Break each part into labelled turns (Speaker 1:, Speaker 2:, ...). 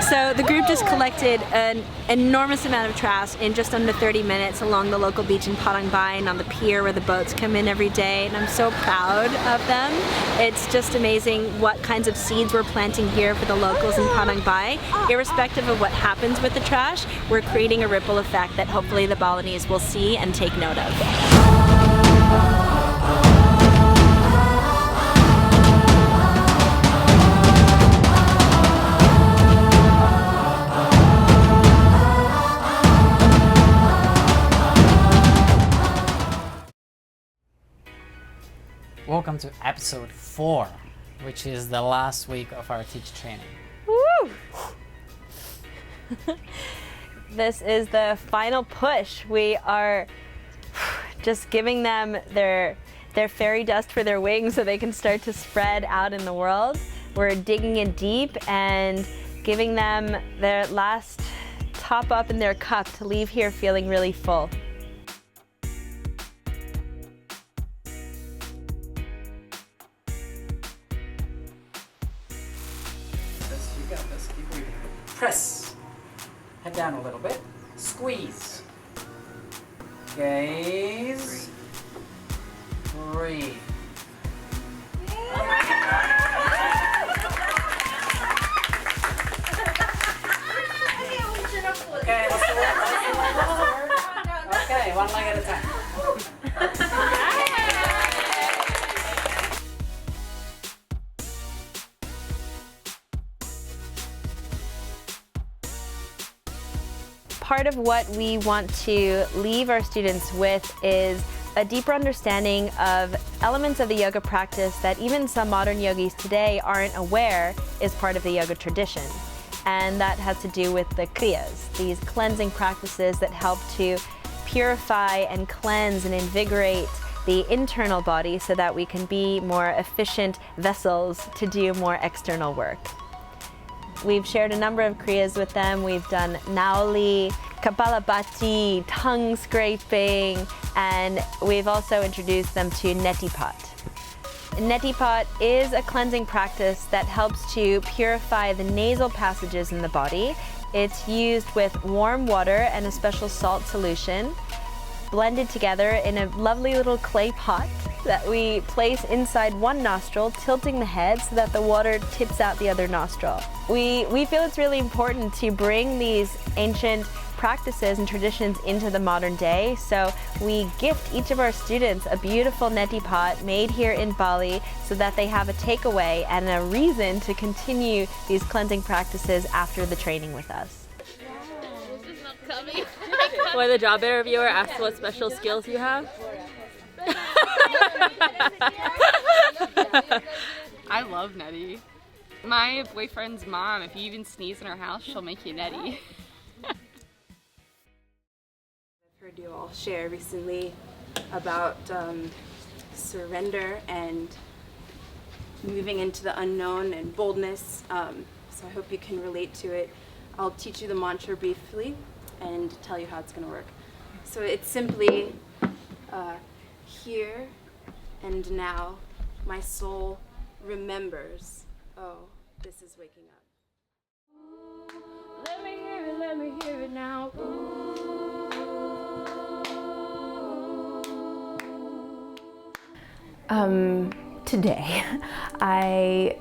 Speaker 1: So the group just collected an enormous amount of trash in just under 30 minutes along the local beach in Padang Bai and on the pier where the boats come in every day, and I'm so proud of them. It's just amazing what kinds of seeds we're planting here for the locals in Padang Bai. Irrespective of what happens with the trash, we're creating a ripple effect that hopefully the Balinese will see and take note of.
Speaker 2: Welcome to episode 4, which is the last week of our teacher training.
Speaker 1: Woo! This is the final push. We are just giving them their fairy dust for their wings so they can start to spread out in the world. We're digging in deep and giving them their last top up in their cup to leave here feeling really full.
Speaker 2: You got this. Keep breathing. Press. Head down a little bit. Squeeze. Gaze. Breathe. Okay, let's do it. Okay, one leg at a time.
Speaker 1: Part of what we want to leave our students with is a deeper understanding of elements of the yoga practice that even some modern yogis today aren't aware is part of the yoga tradition. And that has to do with the kriyas, these cleansing practices that help to purify and cleanse and invigorate the internal body so that we can be more efficient vessels to do more external work. We've shared a number of kriyas with them. We've done nauli, kapalabhati, tongue scraping, and we've also introduced them to netipat. Netipat is a cleansing practice that helps to purify the nasal passages in the body. It's used with warm water and a special salt solution, blended together in a lovely little clay pot that we place inside one nostril, tilting the head so that the water tips out the other nostril. We feel it's really important to bring these ancient practices and traditions into the modern day, so we gift each of our students a beautiful neti pot made here in Bali so that they have a takeaway and a reason to continue these cleansing practices after the training with us.
Speaker 3: When the job interviewer asks what special skills you have.
Speaker 4: I love neti. My boyfriend's mom, if you even sneeze in her house, she'll make you neti.
Speaker 5: I've heard you all share recently about surrender and moving into the unknown and boldness, so I hope you can relate to it. I'll teach you the mantra briefly and tell you how it's going to work. So it's simply here and now my soul remembers, oh, this is waking up. Let me hear it now.
Speaker 6: Today I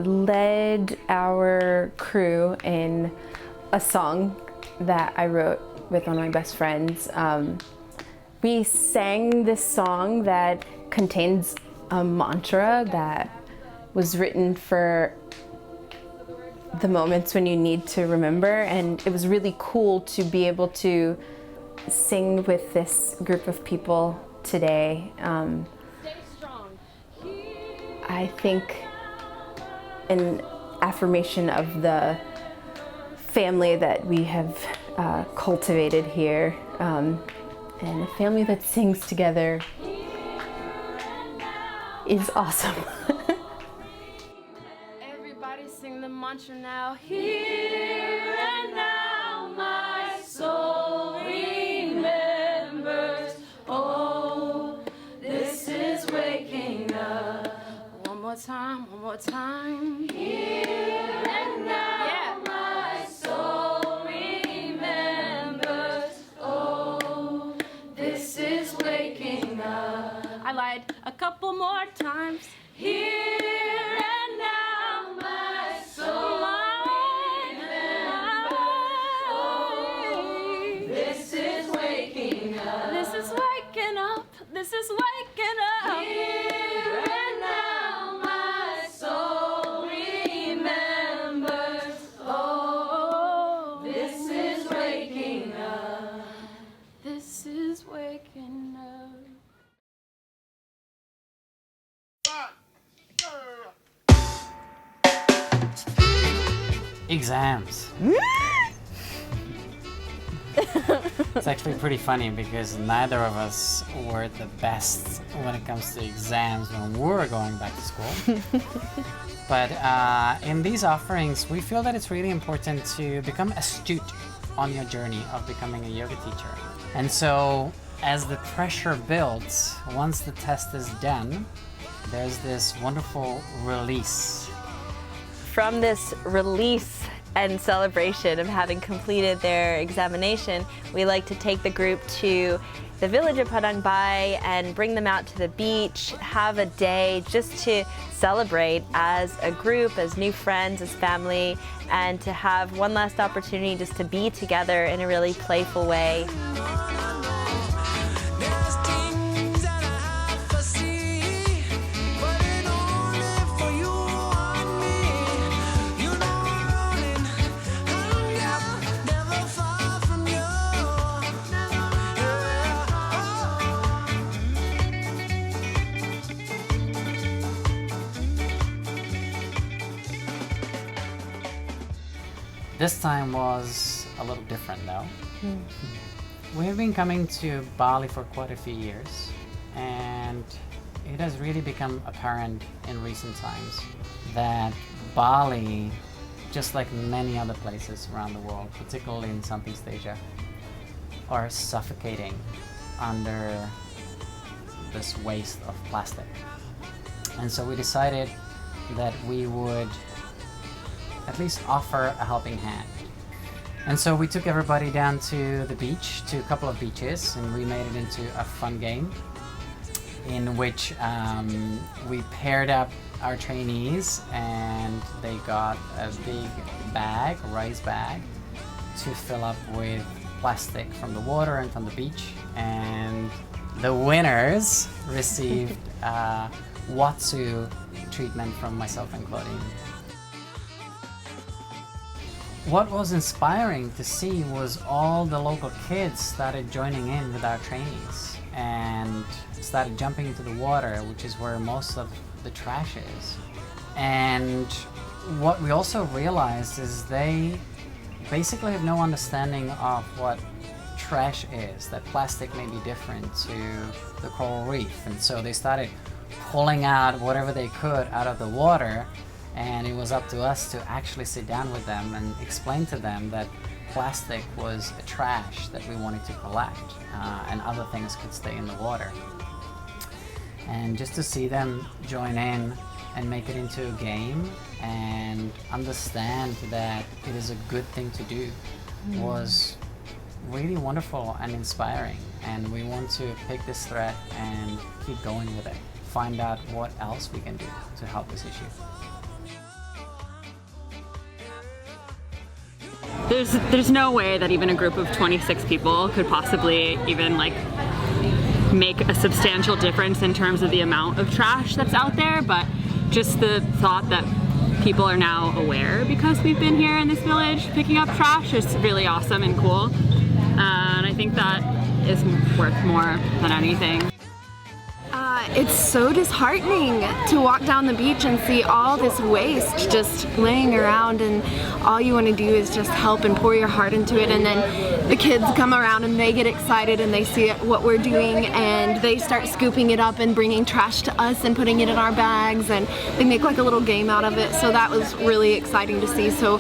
Speaker 6: led our crew in a song that I wrote with one of my best friends. We sang this song that contains a mantra that was written for the moments when you need to remember, and it was really cool to be able to sing with this group of people today. I think an affirmation of the family that we have cultivated here, and a family that sings together is awesome.
Speaker 5: Everybody sing the mantra now. Here and now my soul remembers, oh, this is waking up. One more time. Here and now my soul
Speaker 7: This is waking up. Here and now my soul remembers. Oh, this is waking up. This is waking up.
Speaker 2: Exams. It's actually pretty funny because neither of us were the best when it comes to exams when we were going back to school. But in these offerings, we feel that it's really important to become astute on your journey of becoming a yoga teacher. And so as the pressure builds, once the test is done, there's this wonderful release.
Speaker 1: From this release and celebration of having completed their examination, we like to take the group to the village of Padang Bai and bring them out to the beach, have a day just to celebrate as a group, as new friends, as family, and to have one last opportunity just to be together in a really playful way.
Speaker 2: This time was a little different though. We've been coming to Bali for quite a few years, and it has really become apparent in recent times that Bali, just like many other places around the world, particularly in Southeast Asia, are suffocating under this waste of plastic. And so we decided that we would at least offer a helping hand. And so we took everybody down to the beach, to a couple of beaches, and we made it into a fun game in which we paired up our trainees, and they got a big bag, a rice bag, to fill up with plastic from the water and from the beach. And the winners received Watsu treatment from myself and Claudine. What was inspiring to see was all the local kids started joining in with our trainees and started jumping into the water, which is where most of the trash is. And what we also realized is they basically have no understanding of what trash is, that plastic may be different to the coral reef. And so they started pulling out whatever they could out of the water, and it was up to us to actually sit down with them and explain to them that plastic was a trash that we wanted to collect, and other things could stay in the water. And just to see them join in and make it into a game and understand that it is a good thing to do was really wonderful and inspiring. And we want to pick this thread and keep going with it, find out what else we can do to help this issue.
Speaker 4: There's no way that even a group of 26 people could possibly even like make a substantial difference in terms of the amount of trash that's out there, but just the thought that people are now aware because we've been here in this village picking up trash is really awesome and cool, and I think that is worth more than anything.
Speaker 5: It's so disheartening to walk down the beach and see all this waste just laying around, and all you want to do is just help and pour your heart into it, and then the kids come around and they get excited and they see what we're doing and they start scooping it up and bringing trash to us and putting it in our bags, and they make like a little game out of it. So that was really exciting to see. So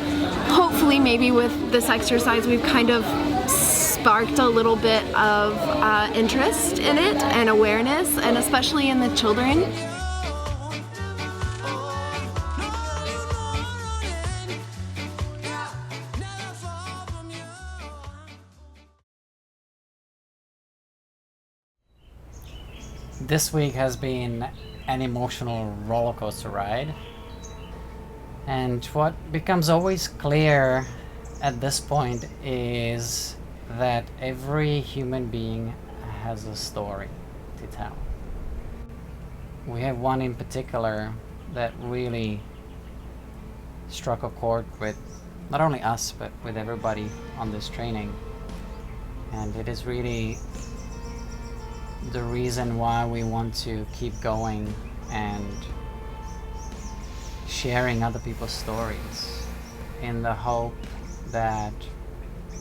Speaker 5: hopefully maybe with this exercise we've kind of sparked a little bit of interest in it and awareness, and especially in the children.
Speaker 2: This week has been an emotional roller coaster ride, and what becomes always clear at this point is that every human being has a story to tell. we have one in particular that really struck a chord with not only us, but with everybody on this training. And it is really the reason why we want to keep going and sharing other people's stories, in the hope that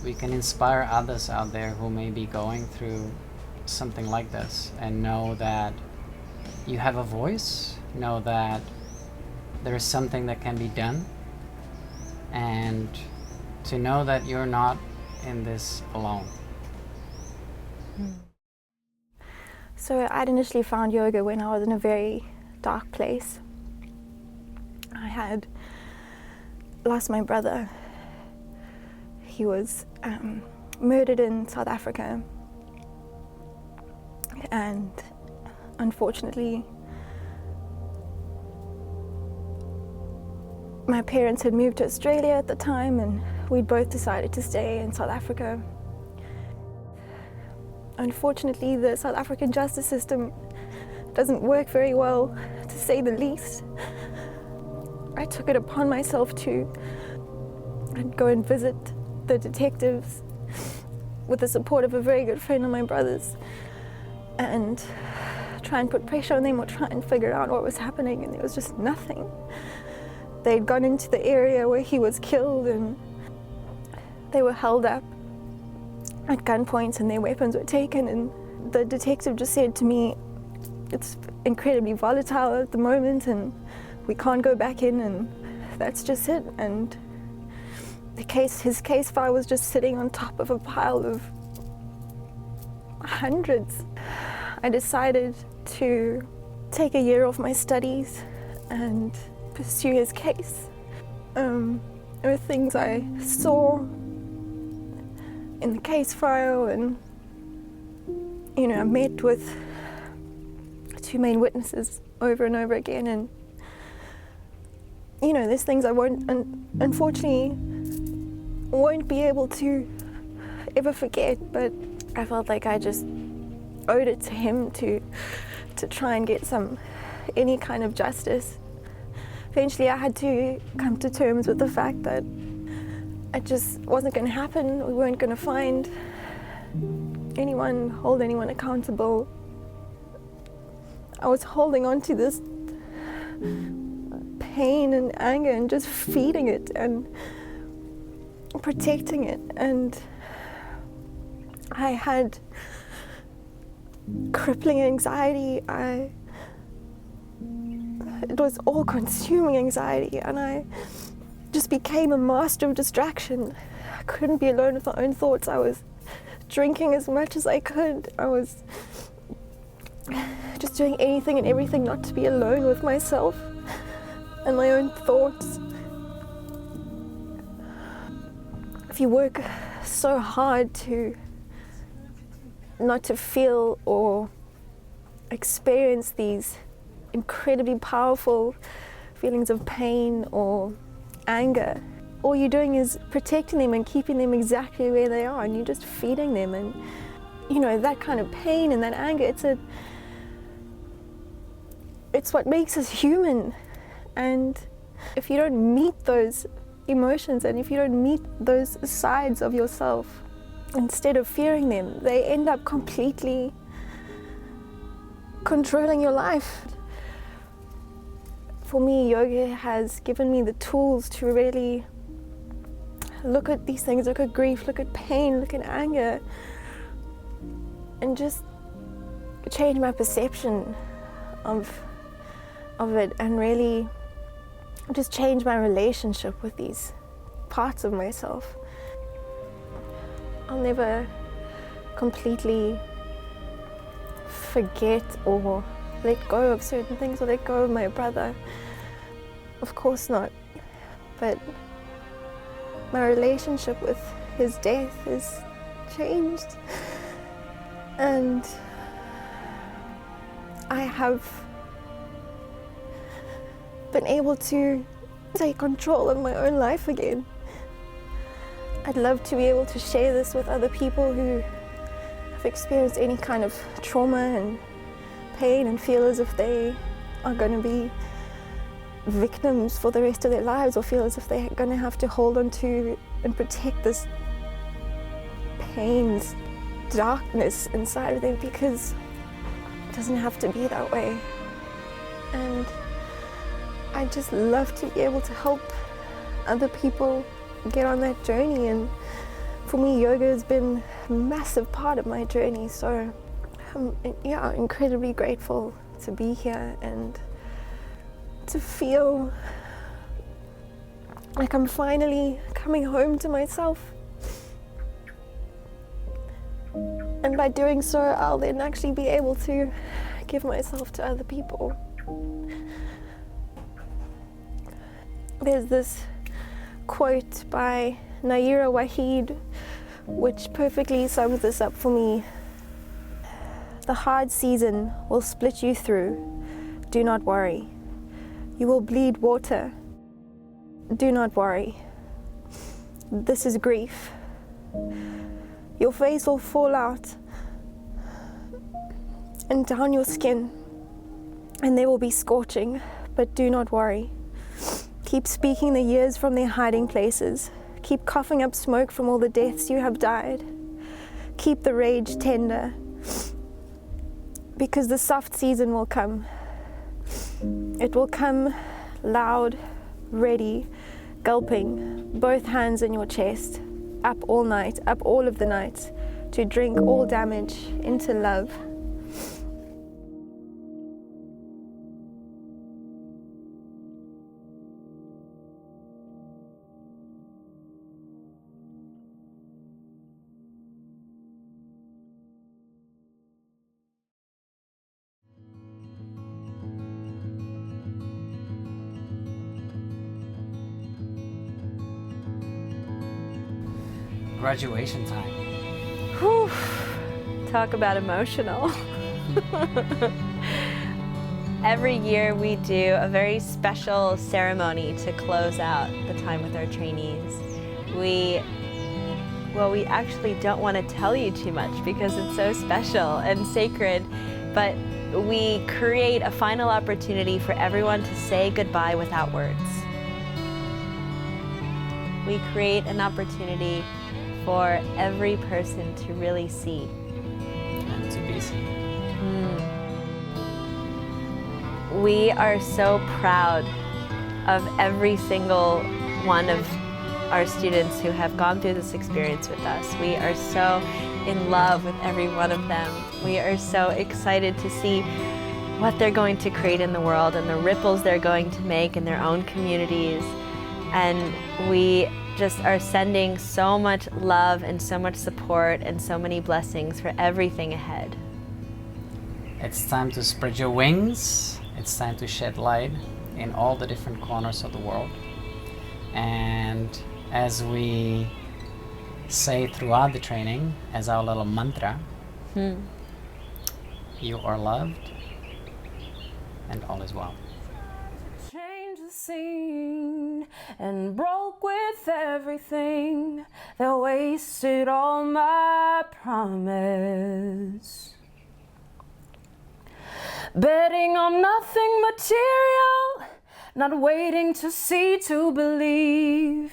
Speaker 2: we can inspire others out there who may be going through something like this, and know that you have a voice, know that there is something that can be done, and to know that you're not in this alone.
Speaker 8: So I'd initially found yoga when I was in a very dark place. I had lost my brother. He was murdered in South Africa, and unfortunately my parents had moved to Australia at the time, and we'd both decided to stay in South Africa. Unfortunately, the South African justice system doesn't work very well, to say the least. I took it upon myself to go and visit the detectives with the support of a very good friend of my brother's, and try and put pressure on them or try and figure out what was happening, and there was just nothing. They'd gone into the area where he was killed, and they were held up at gunpoint and their weapons were taken, and the detective just said to me, "It's incredibly volatile at the moment and we can't go back in, and that's just it." And his case file was just sitting on top of a pile of hundreds. I decided to take a year off my studies and pursue his case. There were things I saw in the case file, and I met with two main witnesses over and over again, and there's things I unfortunately won't be able to ever forget, but I felt like I just owed it to him to try and get any kind of justice. Eventually I had to come to terms with the fact that it just wasn't going to happen. We weren't going to find anyone, hold anyone accountable. I was holding on to this pain and anger and just feeding it and protecting it, and I had crippling anxiety. It was all-consuming anxiety, and I just became a master of distraction. I couldn't be alone with my own thoughts. I was drinking as much as I could. I was just doing anything and everything not to be alone with myself and my own thoughts. If you work so hard not to feel or experience these incredibly powerful feelings of pain or anger, all you're doing is protecting them and keeping them exactly where they are, and you're just feeding them. And that kind of pain and that anger, it's what makes us human. And if you don't meet those emotions, and if you don't meet those sides of yourself, instead of fearing them, they end up completely controlling your life. For me, yoga has given me the tools to really look at these things, look at grief, look at pain, look at anger, and just change my perception of it, and really just change my relationship with these parts of myself. I'll never completely forget or let go of certain things, or let go of my brother. Of course not. But my relationship with his death has changed, and I have been able to take control of my own life again. I'd love to be able to share this with other people who have experienced any kind of trauma and pain, and feel as if they are going to be victims for the rest of their lives, or feel as if they're going to have to hold on to and protect this pain's darkness inside of them, because it doesn't have to be that way. And I just love to be able to help other people get on that journey, and for me yoga has been a massive part of my journey, so I'm incredibly grateful to be here and to feel like I'm finally coming home to myself. And by doing so, I'll then actually be able to give myself to other people. There's this quote by Naira Waheed which perfectly sums this up for me. The hard season will split you through. Do not worry. You will bleed water. Do not worry. This is grief. Your face will fall out and down your skin, and there will be scorching, but do not worry. Keep speaking the years from their hiding places. Keep coughing up smoke from all the deaths you have died. Keep the rage tender, because the soft season will come. It will come loud, ready, gulping, both hands in your chest, up all night, up all of the night, to drink all damage into love.
Speaker 2: Graduation time.
Speaker 1: Whew. Talk about emotional. Every year we do a very special ceremony to close out the time with our trainees. We actually don't want to tell you too much because it's so special and sacred, but we create a final opportunity for everyone to say goodbye without words. We create an opportunity for every person to really see.
Speaker 2: And to be seen.
Speaker 1: We are so proud of every single one of our students who have gone through this experience with us. We are so in love with every one of them. We are so excited to see what they're going to create in the world and the ripples they're going to make in their own communities. And we just are sending so much love and so much support and so many blessings for everything ahead.
Speaker 2: It's time to spread your wings. It's time to shed light in all the different corners of the world. And as we say throughout the training, as our little mantra, you are loved and all is well.
Speaker 7: Change the scene and broke with everything that wasted all my promise. Betting on nothing material, not waiting to see to believe.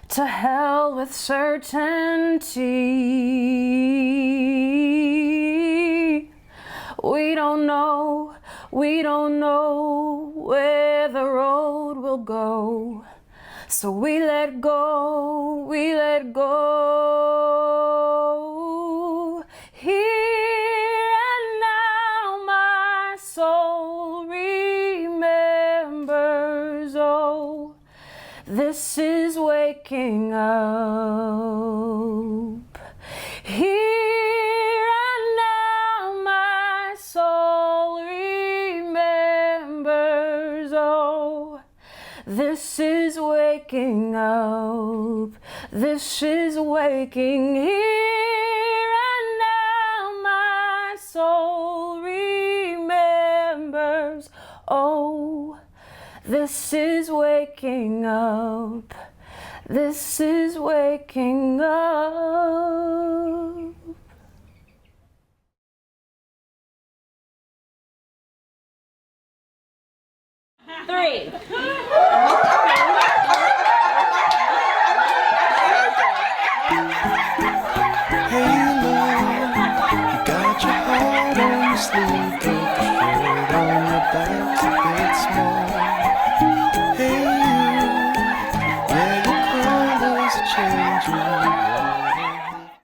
Speaker 7: To hell with certainty. We don't know where the road will go. So we let go, Here and now my soul remembers, oh, this is waking up. Here and now my soul remembers, oh, this is waking up. This is waking. Here and now my soul remembers, oh, this is waking up. This is waking up.
Speaker 3: 3.
Speaker 9: Hey, love, you got your heart on your sleeve, girl.